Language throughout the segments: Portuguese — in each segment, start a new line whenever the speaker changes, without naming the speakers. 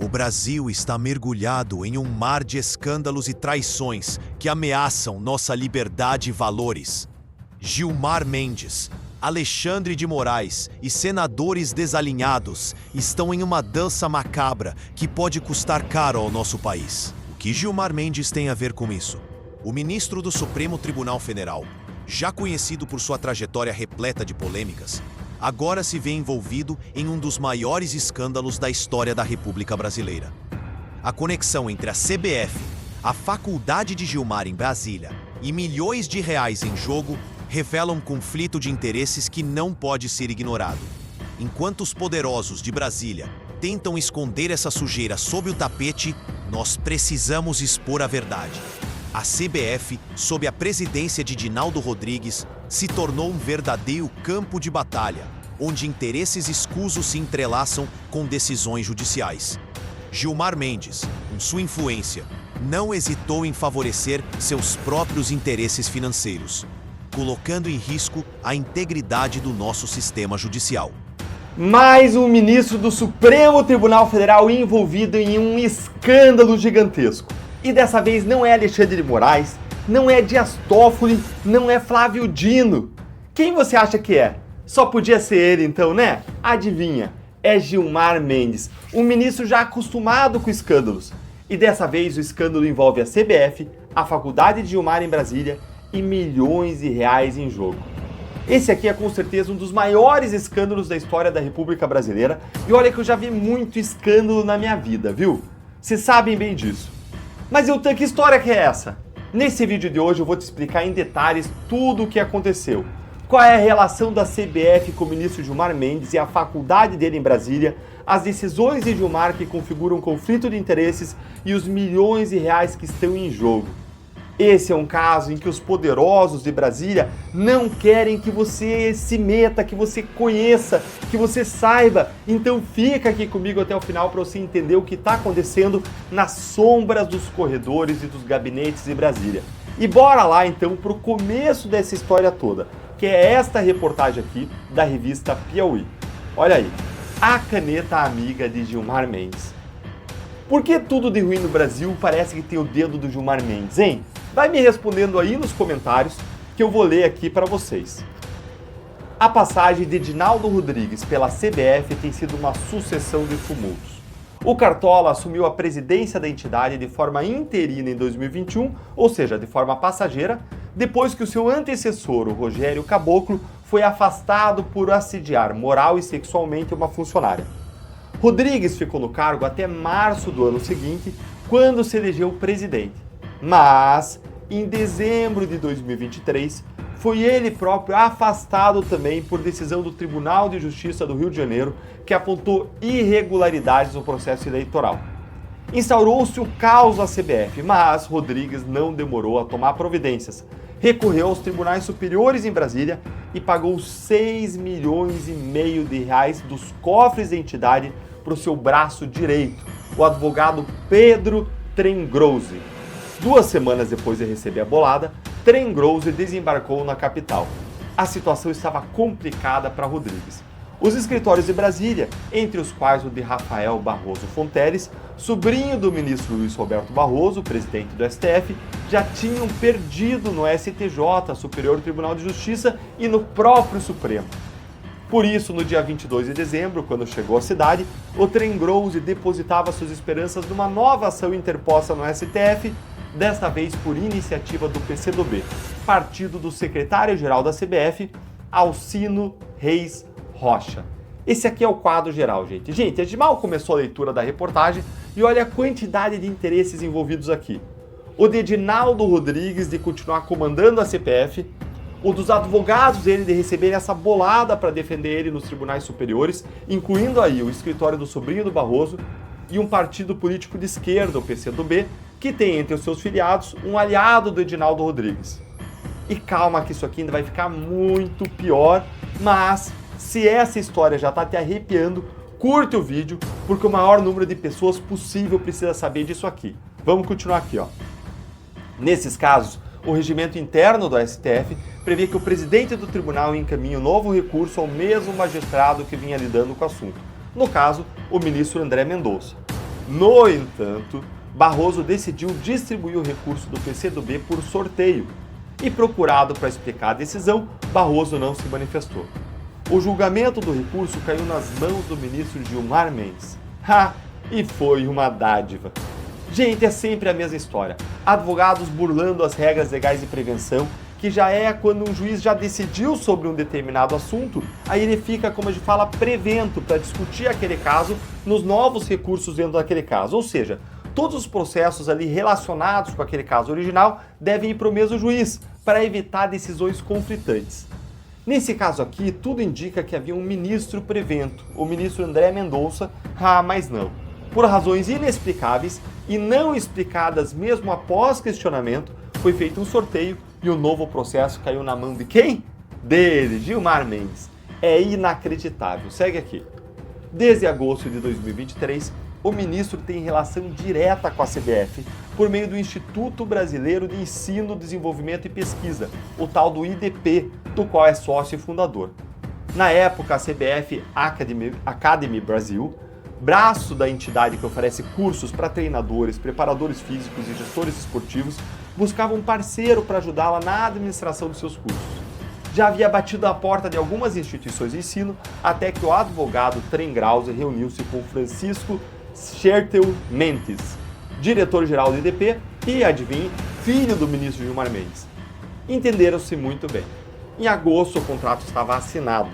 Brasil está mergulhado em um mar de escândalos e traições que ameaçam nossa liberdade e valores. Gilmar Mendes, Alexandre de Moraes e senadores desalinhados estão em uma dança macabra que pode custar caro ao nosso país. O que Gilmar Mendes tem a ver com isso? O ministro do Supremo Tribunal Federal, já conhecido por sua trajetória repleta de polêmicas, agora se vê envolvido em um dos maiores escândalos da história da República Brasileira. A conexão entre a CBF, a Faculdade de Gilmar em Brasília e milhões de reais em jogo revela um conflito de interesses que não pode ser ignorado. Enquanto os poderosos de Brasília tentam esconder essa sujeira sob o tapete, nós precisamos expor a verdade. A CBF, sob a presidência de Dinaldo Rodrigues, se tornou um verdadeiro campo de batalha, onde interesses escusos se entrelaçam com decisões judiciais. Gilmar Mendes, com sua influência, não hesitou em favorecer seus próprios interesses financeiros, colocando em risco a integridade do nosso sistema judicial.
Mais um ministro do Supremo Tribunal Federal envolvido em um escândalo gigantesco. E dessa vez não é Alexandre de Moraes, não é Dias Toffoli, não é Flávio Dino. Quem você acha que é? Só podia ser ele então, né? Adivinha, é Gilmar Mendes, um ministro já acostumado com escândalos. E dessa vez o escândalo envolve a CBF, a Faculdade de Gilmar em Brasília e milhões de reais em jogo. Esse aqui é com certeza um dos maiores escândalos da história da República Brasileira. E olha que eu já vi muito escândalo na minha vida, viu? Vocês sabem bem disso. Mas que história que é essa? Nesse vídeo de hoje eu vou te explicar em detalhes tudo o que aconteceu. Qual é a relação da CBF com o ministro Gilmar Mendes e a faculdade dele em Brasília, as decisões de Gilmar que configuram conflito de interesses e os milhões de reais que estão em jogo. Esse é um caso em que os poderosos de Brasília não querem que você se meta, que você conheça, que você saiba. Então fica aqui comigo até o final para você entender o que está acontecendo nas sombras dos corredores e dos gabinetes de Brasília. E bora lá então para o começo dessa história toda, que é esta reportagem aqui da revista Piauí. Olha aí, a caneta amiga de Gilmar Mendes. Por que tudo de ruim no Brasil parece que tem o dedo do Gilmar Mendes, hein? Vai me respondendo aí nos comentários que eu vou ler aqui para vocês. A passagem de Dinaldo Rodrigues pela CBF tem sido uma sucessão de tumultos. O Cartola assumiu a presidência da entidade de forma interina em 2021, ou seja, de forma passageira, depois que o seu antecessor, o Rogério Caboclo, foi afastado por assediar moral e sexualmente uma funcionária. Rodrigues ficou no cargo até março do ano seguinte, quando se elegeu presidente. Mas, em dezembro de 2023, foi ele próprio afastado também por decisão do Tribunal de Justiça do Rio de Janeiro, que apontou irregularidades no processo eleitoral. Instaurou-se o caos na CBF, mas Rodrigues não demorou a tomar providências. Recorreu aos tribunais superiores em Brasília e pagou 6 milhões e meio de reais dos cofres da entidade para o seu braço direito, o advogado Pedro Trengrose. 2 semanas depois de receber a bolada, Trengrose desembarcou na capital. A situação estava complicada para Rodrigues. Os escritórios de Brasília, entre os quais o de Rafael Barroso Fonteles, sobrinho do ministro Luiz Roberto Barroso, presidente do STF, já tinham perdido no STJ, Superior Tribunal de Justiça, e no próprio Supremo. Por isso, no dia 22 de dezembro, quando chegou à cidade, o Trengrose depositava suas esperanças numa nova ação interposta no STF, desta vez por iniciativa do PCdoB, partido do secretário-geral da CBF, Alcino Reis Rocha. Esse aqui é o quadro geral, gente. Gente, a gente mal começou a leitura da reportagem e olha a quantidade de interesses envolvidos aqui. O de Dinaldo Rodrigues de continuar comandando a CPF, o dos advogados dele de receberem essa bolada para defender ele nos tribunais superiores, incluindo aí o escritório do sobrinho do Barroso e um partido político de esquerda, o PCdoB, que tem entre os seus filiados um aliado do Dinaldo Rodrigues. E calma que isso aqui ainda vai ficar muito pior, mas se essa história já está te arrepiando, curte o vídeo, porque o maior número de pessoas possível precisa saber disso aqui. Vamos continuar aqui, ó. Nesses casos, o regimento interno do STF prevê que o presidente do tribunal encaminhe um novo recurso ao mesmo magistrado que vinha lidando com o assunto. No caso, o ministro André Mendonça. No entanto, Barroso decidiu distribuir o recurso do PCdoB por sorteio e, procurado para explicar a decisão, Barroso não se manifestou. O julgamento do recurso caiu nas mãos do ministro Gilmar Mendes. E foi uma dádiva. Gente, é sempre a mesma história. Advogados burlando as regras legais de prevenção, que já é quando um juiz já decidiu sobre um determinado assunto, aí ele fica, como a gente fala, prevento para discutir aquele caso nos novos recursos dentro daquele caso. Ou seja, todos os processos ali relacionados com aquele caso original devem ir para o mesmo juiz, para evitar decisões conflitantes. Nesse caso aqui, tudo indica que havia um ministro prevento, o ministro André Mendonça, mas não. Por razões inexplicáveis e não explicadas mesmo após questionamento, foi feito um sorteio e o novo processo caiu na mão de quem? Dele, Gilmar Mendes. É inacreditável. Segue aqui. Desde agosto de 2023, o ministro tem relação direta com a CBF por meio do Instituto Brasileiro de Ensino, Desenvolvimento e Pesquisa, o tal do IDP, do qual é sócio e fundador. Na época, a CBF Academy Brasil, braço da entidade que oferece cursos para treinadores, preparadores físicos e gestores esportivos, buscava um parceiro para ajudá-la na administração dos seus cursos. Já havia batido a porta de algumas instituições de ensino, até que o advogado Trem Krause reuniu-se com Francisco Schertel Mendes, diretor-geral do IDP e, adivinhe, filho do ministro Gilmar Mendes. Entenderam-se muito bem. Em agosto, o contrato estava assinado.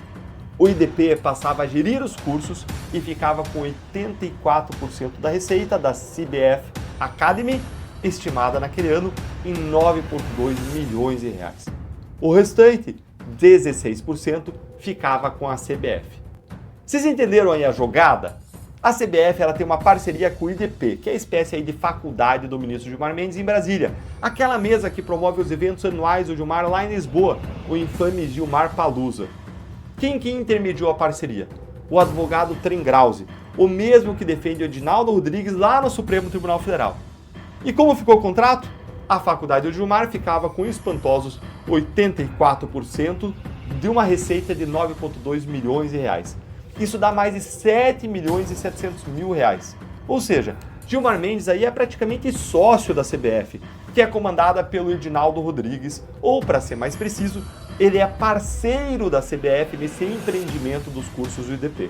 O IDP passava a gerir os cursos e ficava com 84% da receita da CBF Academy, estimada naquele ano em 9,2 milhões de reais. O restante, 16%, ficava com a CBF. Vocês entenderam aí a jogada? A CBF tem uma parceria com o IDP, que é a espécie aí de faculdade do ministro Gilmar Mendes em Brasília. Aquela mesa que promove os eventos anuais do Gilmar lá em Lisboa, o infame Gilmar Palusa. Quem que intermediou a parceria? O advogado Trem Krause, o mesmo que defende o Edinaldo Rodrigues lá no Supremo Tribunal Federal. E como ficou o contrato? A faculdade do Gilmar ficava com espantosos 84% de uma receita de 9,2 milhões de reais. Isso dá mais de 7 milhões e 700 mil reais. Ou seja, Gilmar Mendes aí é praticamente sócio da CBF, que é comandada pelo Edinaldo Rodrigues, ou para ser mais preciso, ele é parceiro da CBF nesse empreendimento dos cursos do IDP.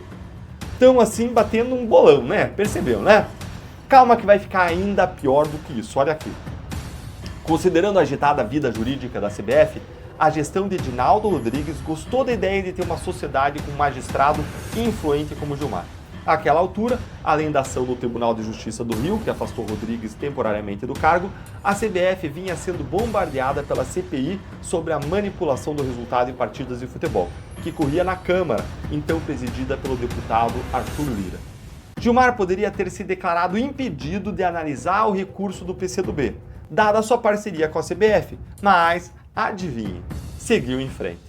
Então assim, batendo um bolão, né? Percebeu, né? Calma que vai ficar ainda pior do que isso, olha aqui. Considerando a agitada vida jurídica da CBF, a gestão de Edinaldo Rodrigues gostou da ideia de ter uma sociedade com um magistrado influente como Gilmar. Àquela altura, além da ação do Tribunal de Justiça do Rio, que afastou Rodrigues temporariamente do cargo, a CBF vinha sendo bombardeada pela CPI sobre a manipulação do resultado em partidas de futebol, que corria na Câmara, então presidida pelo deputado Arthur Lira. Gilmar poderia ter se declarado impedido de analisar o recurso do PCdoB, dada a sua parceria com a CBF, mas, adivinhe, seguiu em frente.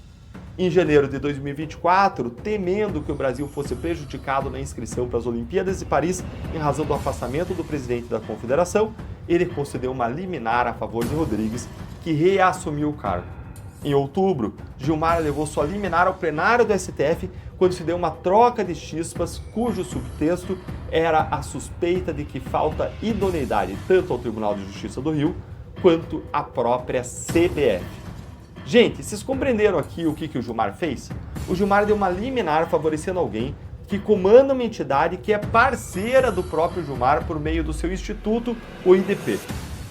Em janeiro de 2024, temendo que o Brasil fosse prejudicado na inscrição para as Olimpíadas de Paris em razão do afastamento do presidente da Confederação, ele concedeu uma liminar a favor de Rodrigues, que reassumiu o cargo. Em outubro, Gilmar levou sua liminar ao plenário do STF quando se deu uma troca de chispas cujo subtexto era a suspeita de que falta idoneidade tanto ao Tribunal de Justiça do Rio quanto à própria CBF. Gente, vocês compreenderam aqui o que o Gilmar fez? O Gilmar deu uma liminar favorecendo alguém que comanda uma entidade que é parceira do próprio Gilmar por meio do seu instituto, o IDP.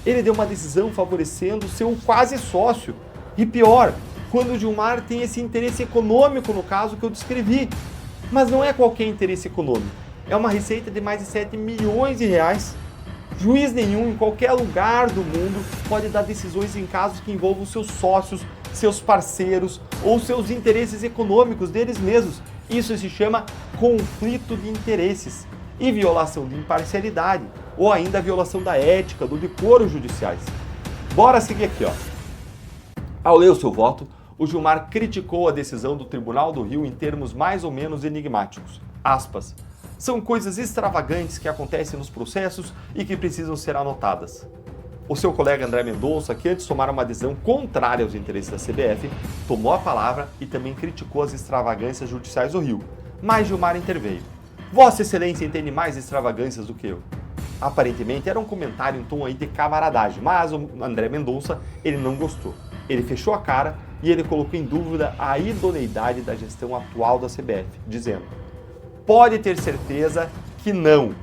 Ele deu uma decisão favorecendo seu quase sócio. E pior, quando o Gilmar tem esse interesse econômico no caso que eu descrevi. Mas não é qualquer interesse econômico. É uma receita de mais de 7 milhões de reais. Juiz nenhum, em qualquer lugar do mundo, pode dar decisões em casos que envolvam seus sócios, seus parceiros ou seus interesses econômicos deles mesmos. Isso se chama conflito de interesses e violação de imparcialidade, ou ainda a violação da ética, do decoro judiciais. Bora seguir aqui, ó. Ao ler o seu voto, o Gilmar criticou a decisão do Tribunal do Rio em termos mais ou menos enigmáticos. Aspas. São coisas extravagantes que acontecem nos processos e que precisam ser anotadas. O seu colega André Mendonça, que antes tomara uma adesão contrária aos interesses da CBF, tomou a palavra e também criticou as extravagâncias judiciais do Rio. Mas Gilmar interveio. Vossa Excelência entende mais extravagâncias do que eu. Aparentemente era um comentário em tom aí de camaradagem, mas o André Mendonça, ele não gostou. Ele fechou a cara e ele colocou em dúvida a idoneidade da gestão atual da CBF, dizendo: pode ter certeza que não,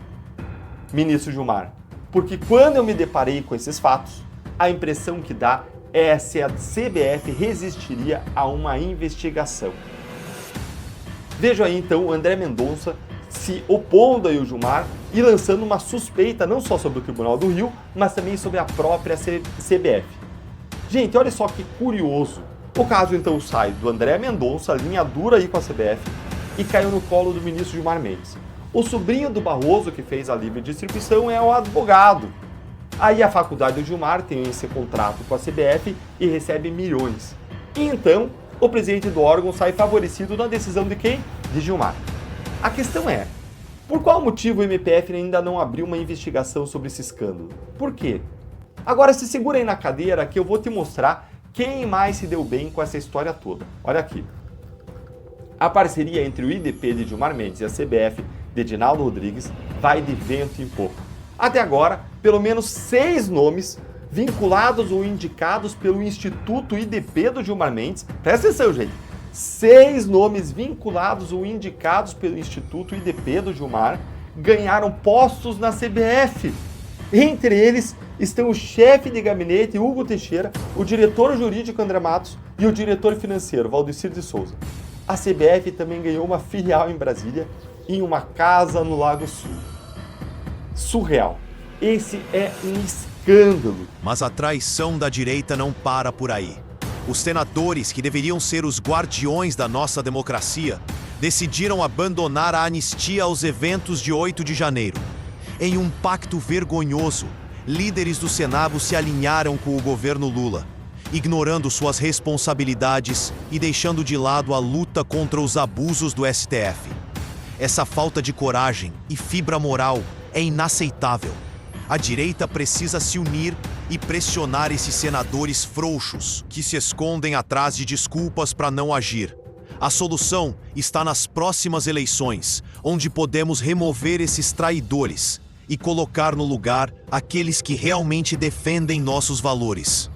ministro Gilmar, porque quando eu me deparei com esses fatos, a impressão que dá é se a CBF resistiria a uma investigação. Veja aí então o André Mendonça se opondo aí ao Gilmar e lançando uma suspeita não só sobre o Tribunal do Rio, mas também sobre a própria CBF. Gente, olha só que curioso. O caso então sai do André Mendonça, linha dura aí com a CBF, e caiu no colo do ministro Gilmar Mendes. O sobrinho do Barroso, que fez a livre distribuição, é o advogado. Aí a faculdade do Gilmar tem esse contrato com a CBF e recebe milhões. E então, o presidente do órgão sai favorecido na decisão de quem? De Gilmar. A questão é, por qual motivo o MPF ainda não abriu uma investigação sobre esse escândalo? Por quê? Agora se segura aí na cadeira que eu vou te mostrar quem mais se deu bem com essa história toda. Olha aqui. A parceria entre o IDP de Gilmar Mendes e a CBF de Edinaldo Rodrigues vai de vento em popa. Até agora, pelo menos 6 nomes vinculados ou indicados pelo Instituto IDP do Gilmar Mendes. Presta atenção, gente. 6 nomes vinculados ou indicados pelo Instituto IDP do Gilmar ganharam postos na CBF. Entre eles estão o chefe de gabinete Hugo Teixeira, o diretor jurídico André Matos e o diretor financeiro Valdecir de Souza. A CBF também ganhou uma filial em Brasília em uma casa no Lago Sul. Surreal. Esse é um escândalo.
Mas a traição da direita não para por aí. Os senadores, que deveriam ser os guardiões da nossa democracia, decidiram abandonar a anistia aos eventos de 8 de janeiro. Em um pacto vergonhoso, líderes do Senado se alinharam com o governo Lula, ignorando suas responsabilidades e deixando de lado a luta contra os abusos do STF. Essa falta de coragem e fibra moral é inaceitável. A direita precisa se unir e pressionar esses senadores frouxos que se escondem atrás de desculpas para não agir. A solução está nas próximas eleições, onde podemos remover esses traidores e colocar no lugar aqueles que realmente defendem nossos valores.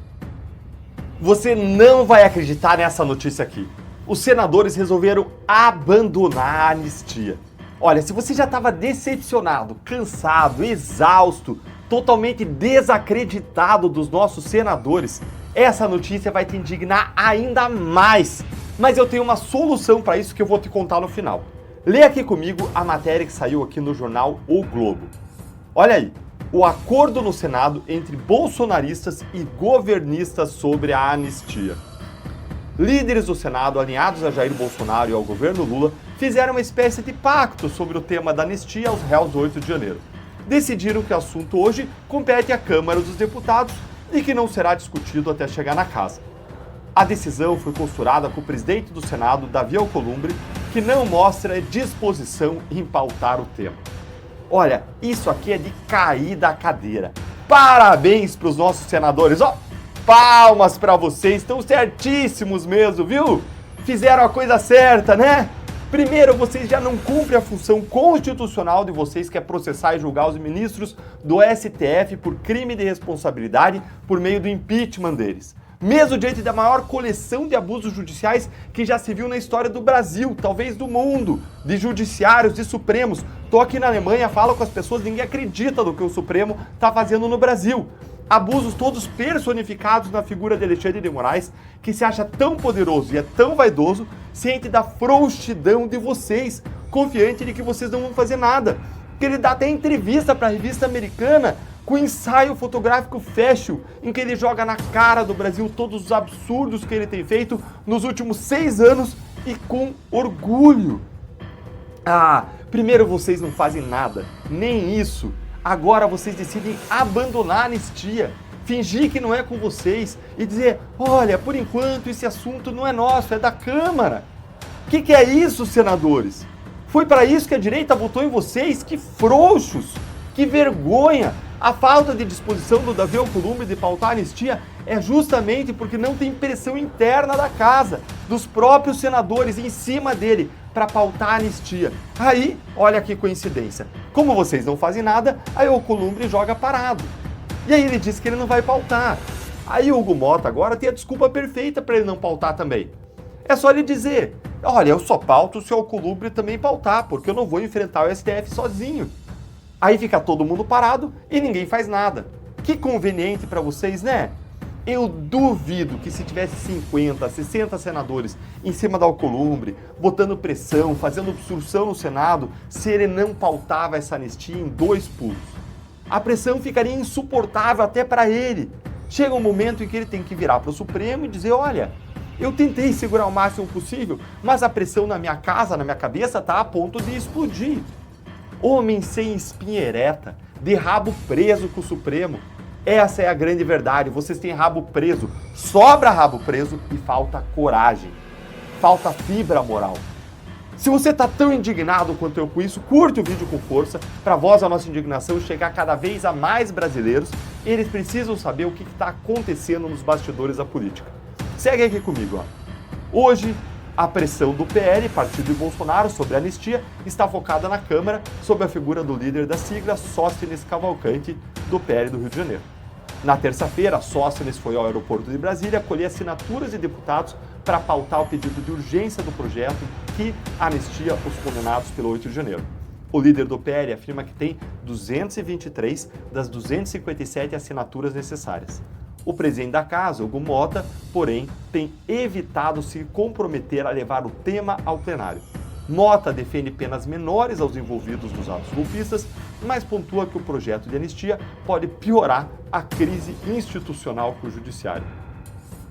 Você não vai acreditar nessa notícia aqui. Os senadores resolveram abandonar a anistia. Olha, se você já estava decepcionado, cansado, exausto, totalmente desacreditado dos nossos senadores, essa notícia vai te indignar ainda mais. Mas eu tenho uma solução para isso que eu vou te contar no final. Lê aqui comigo a matéria que saiu aqui no jornal O Globo. Olha aí, o acordo no Senado entre bolsonaristas e governistas sobre a anistia. Líderes do Senado, alinhados a Jair Bolsonaro e ao governo Lula, fizeram uma espécie de pacto sobre o tema da anistia aos réus do 8 de janeiro. Decidiram que o assunto hoje compete à Câmara dos Deputados e que não será discutido até chegar na casa. A decisão foi costurada com o presidente do Senado, Davi Alcolumbre, que não mostra disposição em pautar o tema. Olha, isso aqui é de cair da cadeira. Parabéns para os nossos senadores, ó! Palmas para vocês, estão certíssimos mesmo, viu? Fizeram a coisa certa, né? Primeiro, vocês já não cumprem a função constitucional de vocês, que é processar e julgar os ministros do STF por crime de responsabilidade por meio do impeachment deles. Mesmo diante da maior coleção de abusos judiciais que já se viu na história do Brasil, talvez do mundo, de judiciários, de supremos. Tô aqui na Alemanha, falo com as pessoas, ninguém acredita do que o Supremo tá fazendo no Brasil. Abusos todos personificados na figura de Alexandre de Moraes, que se acha tão poderoso e é tão vaidoso, ciente da frouxidão de vocês, confiante de que vocês não vão fazer nada. Que ele dá até entrevista para a revista americana com ensaio fotográfico fashion, em que ele joga na cara do Brasil todos os absurdos que ele tem feito nos últimos 6 anos e com orgulho. Primeiro vocês não fazem nada, nem isso. Agora vocês decidem abandonar a anistia, fingir que não é com vocês e dizer, olha, por enquanto esse assunto não é nosso, é da Câmara. O que é isso, senadores? Foi para isso que a direita votou em vocês? Que frouxos, que vergonha. A falta de disposição do Davi Alcolumbre de pautar a anistia é justamente porque não tem pressão interna da casa, dos próprios senadores em cima dele, para pautar a anistia. Aí, olha que coincidência. Como vocês não fazem nada, aí o Alcolumbre joga parado. E aí ele diz que ele não vai pautar. Aí o Hugo Motta agora tem a desculpa perfeita para ele não pautar também. É só ele dizer, olha, eu só pauto se o Alcolumbre também pautar, porque eu não vou enfrentar o STF sozinho. Aí fica todo mundo parado e ninguém faz nada. Que conveniente para vocês, né? Eu duvido que se tivesse 50, 60 senadores em cima do Alcolumbre, botando pressão, fazendo obstrução no Senado, se ele não pautava essa anistia em 2 pulos. A pressão ficaria insuportável até para ele. Chega um momento em que ele tem que virar para o Supremo e dizer, olha, eu tentei segurar o máximo possível, mas a pressão na minha casa, na minha cabeça, está a ponto de explodir. Homem sem espinha ereta, de rabo preso com o Supremo. Essa é a grande verdade, vocês têm rabo preso, sobra rabo preso e falta coragem, falta fibra moral. Se você está tão indignado quanto eu com isso, curte o vídeo com força, para a voz da nossa indignação chegar cada vez a mais brasileiros, eles precisam saber o que está acontecendo nos bastidores da política. Segue aqui comigo, ó. Hoje, a pressão do PL, partido de Bolsonaro, sobre a anistia, está focada na Câmara, sob a figura do líder da sigla, Sóstenes Cavalcante, do PL do Rio de Janeiro. Na terça-feira, Sóstenes foi ao aeroporto de Brasília colher assinaturas de deputados para pautar o pedido de urgência do projeto que anistia os condenados pelo 8 de janeiro. O líder do PL afirma que tem 223 das 257 assinaturas necessárias. O presidente da casa, Hugo Motta, porém, tem evitado se comprometer a levar o tema ao plenário. Motta defende penas menores aos envolvidos nos atos golpistas, mas pontua que o projeto de anistia pode piorar a crise institucional com o judiciário.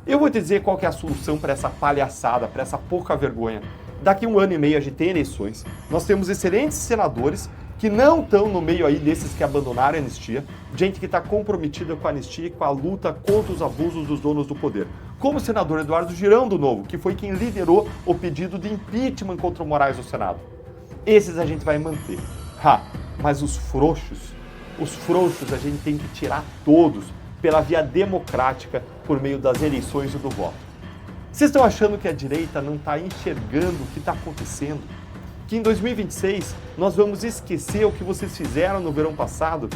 Eu vou te dizer qual que é a solução para essa palhaçada, para essa pouca vergonha. Daqui 1 ano e meio a gente tem eleições, nós temos excelentes senadores que não estão no meio aí desses que abandonaram a anistia, gente que está comprometida com a anistia e com a luta contra os abusos dos donos do poder. Como o senador Eduardo Girão do Novo, que foi quem liderou o pedido de impeachment contra o Moraes no Senado. Esses a gente vai manter. Mas os frouxos a gente tem que tirar todos pela via democrática por meio das eleições e do voto. Vocês estão achando que a direita não está enxergando o que está acontecendo? Que em 2026 nós vamos esquecer o que vocês fizeram no verão passado?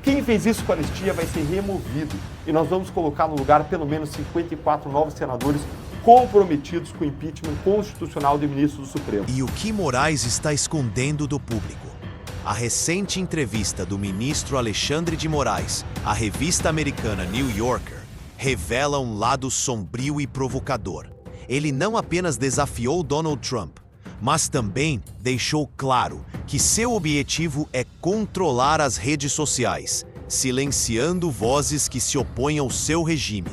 Quem fez isso com a anistia vai ser removido e nós vamos colocar no lugar pelo menos 54 novos senadores comprometidos com o impeachment constitucional de ministros do Supremo.
E o que Moraes está escondendo do público? A recente entrevista do ministro Alexandre de Moraes à revista americana New Yorker revela um lado sombrio e provocador. Ele não apenas desafiou Donald Trump, mas também deixou claro que seu objetivo é controlar as redes sociais, silenciando vozes que se opõem ao seu regime.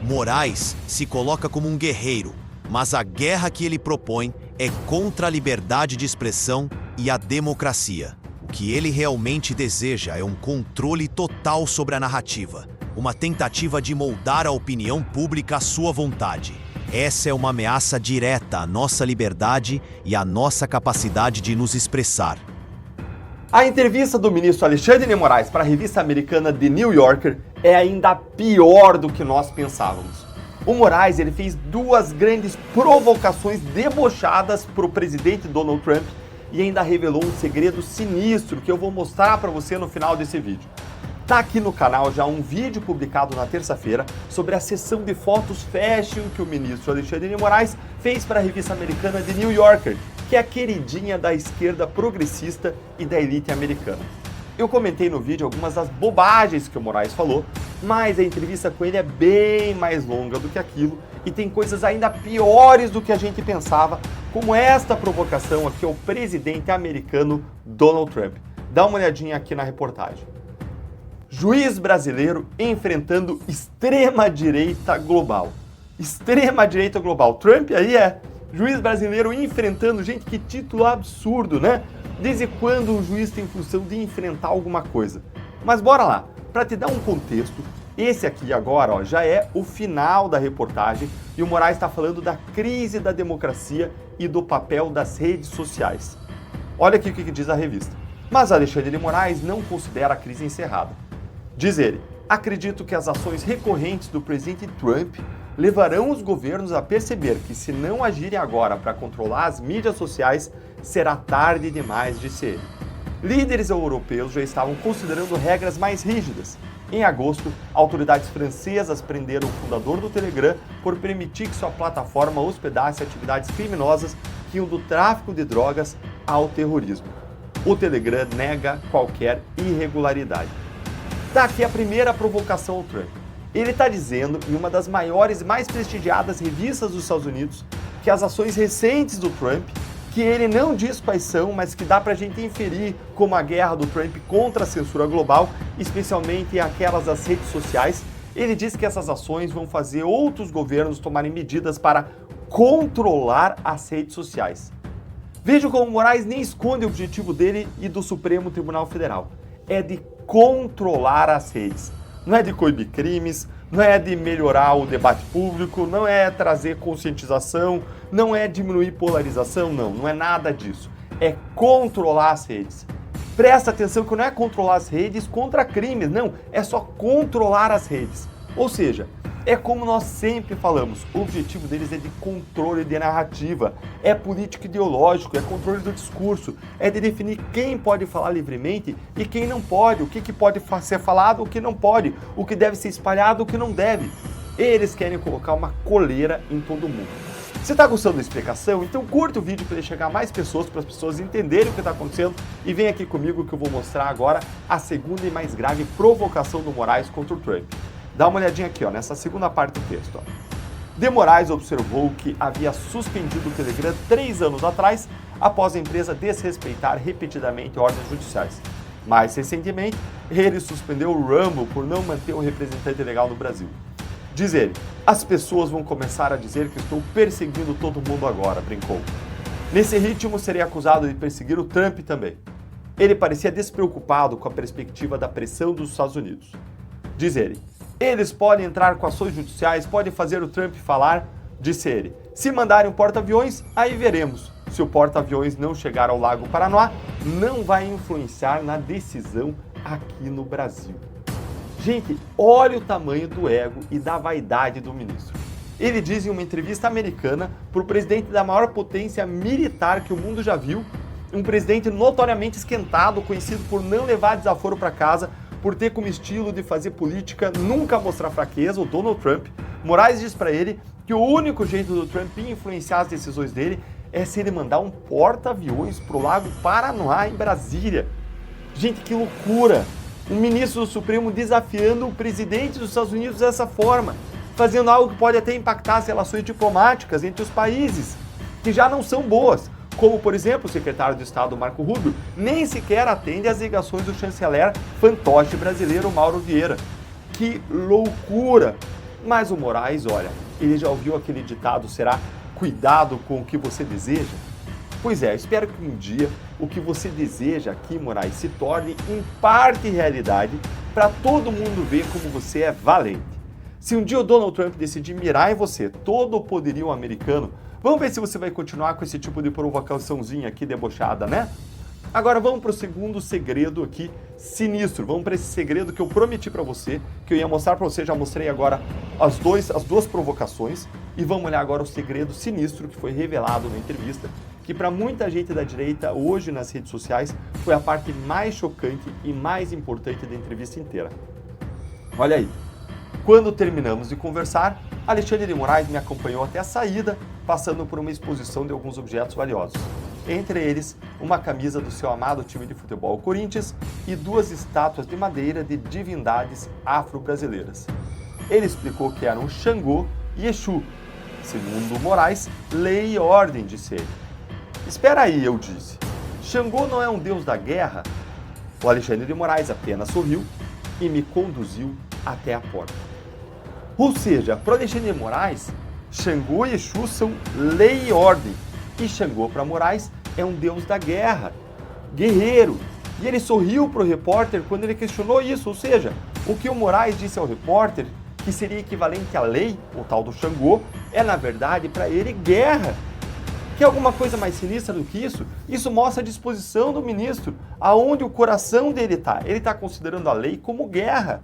Moraes se coloca como um guerreiro, mas a guerra que ele propõe é contra a liberdade de expressão e a democracia. O que ele realmente deseja é um controle total sobre a narrativa, uma tentativa de moldar a opinião pública à sua vontade. Essa é uma ameaça direta à nossa liberdade e à nossa capacidade de nos expressar.
A entrevista do ministro Alexandre de Moraes para a revista americana The New Yorker é ainda pior do que nós pensávamos. O Moraes ele fez 2 grandes provocações debochadas para o presidente Donald Trump e ainda revelou um segredo sinistro que eu vou mostrar para você no final desse vídeo. Tá aqui no canal já um vídeo publicado na terça-feira sobre a sessão de fotos fashion que o ministro Alexandre de Moraes fez para a revista americana The New Yorker, que é a queridinha da esquerda progressista e da elite americana. Eu comentei no vídeo algumas das bobagens que o Moraes falou, mas a entrevista com ele é bem mais longa do que aquilo e tem coisas ainda piores do que a gente pensava, como esta provocação aqui ao presidente americano Donald Trump. Dá uma olhadinha aqui na reportagem. Juiz brasileiro enfrentando extrema-direita global. Extrema-direita global. Trump aí é juiz brasileiro enfrentando, gente, que título absurdo, né? Desde quando um juiz tem função de enfrentar alguma coisa? Mas bora lá, para te dar um contexto, esse aqui agora ó, já é o final da reportagem e o Moraes está falando da crise da democracia e do papel das redes sociais. Olha aqui o que diz a revista. Mas Alexandre de Moraes não considera a crise encerrada. Diz ele: acredito que as ações recorrentes do presidente Trump levarão os governos a perceber que, se não agirem agora para controlar as mídias sociais, será tarde demais, disse ele. Líderes europeus já estavam considerando regras mais rígidas. Em agosto, autoridades francesas prenderam o fundador do Telegram por permitir que sua plataforma hospedasse atividades criminosas que iam do tráfico de drogas ao terrorismo. O Telegram nega qualquer irregularidade. Daqui a primeira provocação ao Trump. Ele está dizendo, em uma das maiores e mais prestigiadas revistas dos Estados Unidos, que as ações recentes do Trump, que ele não diz quais são, mas que dá para a gente inferir como a guerra do Trump contra a censura global, especialmente aquelas das redes sociais, ele diz que essas ações vão fazer outros governos tomarem medidas para controlar as redes sociais. Veja como Moraes nem esconde o objetivo dele e do Supremo Tribunal Federal. É de controlar as redes. Não é de coibir crimes, não é de melhorar o debate público, não é trazer conscientização, não é diminuir polarização, não é nada disso. É controlar as redes. Presta atenção que não é controlar as redes contra crimes, não, é só controlar as redes. Ou seja, é como nós sempre falamos, o objetivo deles é de controle de narrativa, é político ideológico, é controle do discurso, é de definir quem pode falar livremente e quem não pode, o que pode ser falado, o que não pode, o que deve ser espalhado, o que não deve. Eles querem colocar uma coleira em todo mundo. Se está gostando da explicação, então curta o vídeo para ele chegar a mais pessoas, para as pessoas entenderem o que está acontecendo e vem aqui comigo que eu vou mostrar agora a segunda e mais grave provocação do Moraes contra o Trump. Dá uma olhadinha aqui, nessa segunda parte do texto. De Moraes observou que havia suspendido o Telegram 3 anos atrás, após a empresa desrespeitar repetidamente ordens judiciais. Mais recentemente, ele suspendeu o Rumble por não manter um representante legal no Brasil. Diz ele: as pessoas vão começar a dizer que estou perseguindo todo mundo agora, brincou. Nesse ritmo, serei acusado de perseguir o Trump também. Ele parecia despreocupado com a perspectiva da pressão dos Estados Unidos. Diz ele: eles podem entrar com ações judiciais, podem fazer o Trump falar, disse ele. Se mandarem um porta-aviões, aí veremos. Se o porta-aviões não chegar ao Lago Paranoá, não vai influenciar na decisão aqui no Brasil. Gente, olha o tamanho do ego e da vaidade do ministro. Ele diz em uma entrevista americana para o presidente da maior potência militar que o mundo já viu, um presidente notoriamente esquentado, conhecido por não levar desaforo para casa, por ter como estilo de fazer política nunca mostrar fraqueza, o Donald Trump. Moraes diz para ele que o único jeito do Trump influenciar as decisões dele é se ele mandar um porta-aviões para o Lago Paranoá, em Brasília. Gente, que loucura! Um ministro do Supremo desafiando o presidente dos Estados Unidos dessa forma, fazendo algo que pode até impactar as relações diplomáticas entre os países, que já não são boas. Como, por exemplo, o secretário de Estado, Marco Rubio, nem sequer atende às ligações do chanceler fantoche brasileiro, Mauro Vieira. Que loucura! Mas o Moraes, olha, ele já ouviu aquele ditado, será cuidado com o que você deseja? Pois é, espero que um dia o que você deseja aqui, Moraes, se torne em parte realidade para todo mundo ver como você é valente. Se um dia o Donald Trump decidir mirar em você todo o poderio americano, vamos ver se você vai continuar com esse tipo de provocaçãozinha aqui debochada, né? Agora vamos para o segundo segredo aqui, sinistro. Vamos para esse segredo que eu prometi para você, que eu ia mostrar para você, já mostrei agora as duas provocações. E vamos olhar agora o segredo sinistro que foi revelado na entrevista, que para muita gente da direita hoje nas redes sociais foi a parte mais chocante e mais importante da entrevista inteira. Olha aí. Quando terminamos de conversar, Alexandre de Moraes me acompanhou até a saída, passando por uma exposição de alguns objetos valiosos. Entre eles, uma camisa do seu amado time de futebol Corinthians e 2 estátuas de madeira de divindades afro-brasileiras. Ele explicou que eram Xangô e Exu. Segundo Moraes, lei e ordem, disse ele. Espera aí, eu disse. Xangô não é um deus da guerra? O Alexandre de Moraes apenas sorriu e me conduziu até a porta. Ou seja, para Alexandre de Moraes, Xangô e Exu são lei e ordem. E Xangô para Moraes é um deus da guerra, guerreiro. E ele sorriu para o repórter quando ele questionou isso. Ou seja, o que o Moraes disse ao repórter, que seria equivalente à lei, o tal do Xangô, é na verdade para ele guerra. Quer alguma coisa mais sinistra do que isso? Isso mostra a disposição do ministro, aonde o coração dele está. Ele está considerando a lei como guerra.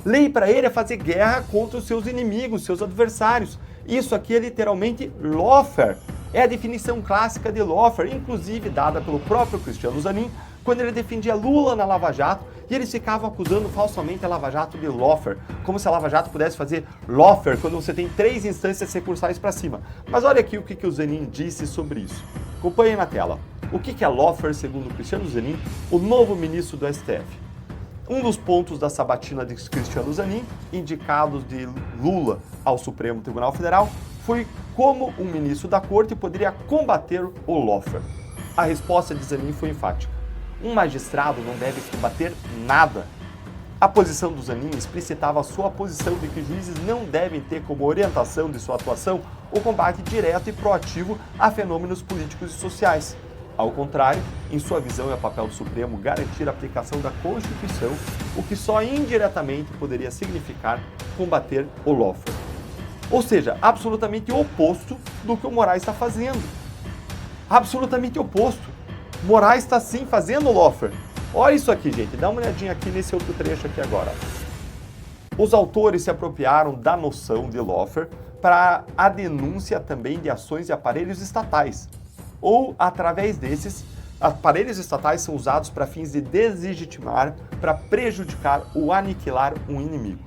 Lei para ele é fazer guerra contra os seus inimigos, seus adversários. Isso aqui é literalmente lawfare. É a definição clássica de lawfare, inclusive dada pelo próprio Cristiano Zanin, quando ele defendia Lula na Lava Jato, e eles ficavam acusando falsamente a Lava Jato de lawfare, como se a Lava Jato pudesse fazer lawfare quando você tem 3 instâncias recursais para cima. Mas olha aqui o que o Zanin disse sobre isso. Acompanhe na tela. O que é lawfare, segundo Cristiano Zanin, o novo ministro do STF? Um dos pontos da sabatina de Cristiano Zanin, indicados de Lula ao Supremo Tribunal Federal, foi como um ministro da Corte poderia combater o lawfare. A resposta de Zanin foi enfática. Um magistrado não deve combater nada. A posição do Zanin explicitava a sua posição de que juízes não devem ter como orientação de sua atuação o combate direto e proativo a fenômenos políticos e sociais. Ao contrário, em sua visão é papel do Supremo garantir a aplicação da Constituição, o que só indiretamente poderia significar combater o lawfare. Ou seja, absolutamente oposto do que o Moraes está fazendo. Absolutamente oposto. Moraes está sim fazendo o lawfare. Olha isso aqui, gente. Dá uma olhadinha aqui nesse outro trecho aqui agora. Os autores se apropriaram da noção de lawfare para a denúncia também de ações de aparelhos estatais. Ou, através desses, aparelhos estatais são usados para fins de deslegitimar, para prejudicar ou aniquilar um inimigo.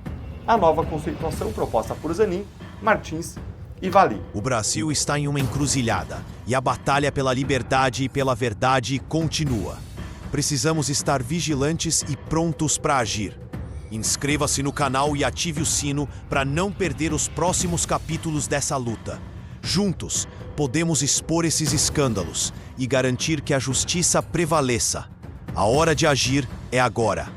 A nova conceituação proposta por Zanin, Martins e Valim.
O Brasil está em uma encruzilhada e a batalha pela liberdade e pela verdade continua. Precisamos estar vigilantes e prontos para agir. Inscreva-se no canal e ative o sino para não perder os próximos capítulos dessa luta. Juntos, podemos expor esses escândalos e garantir que a justiça prevaleça. A hora de agir é agora.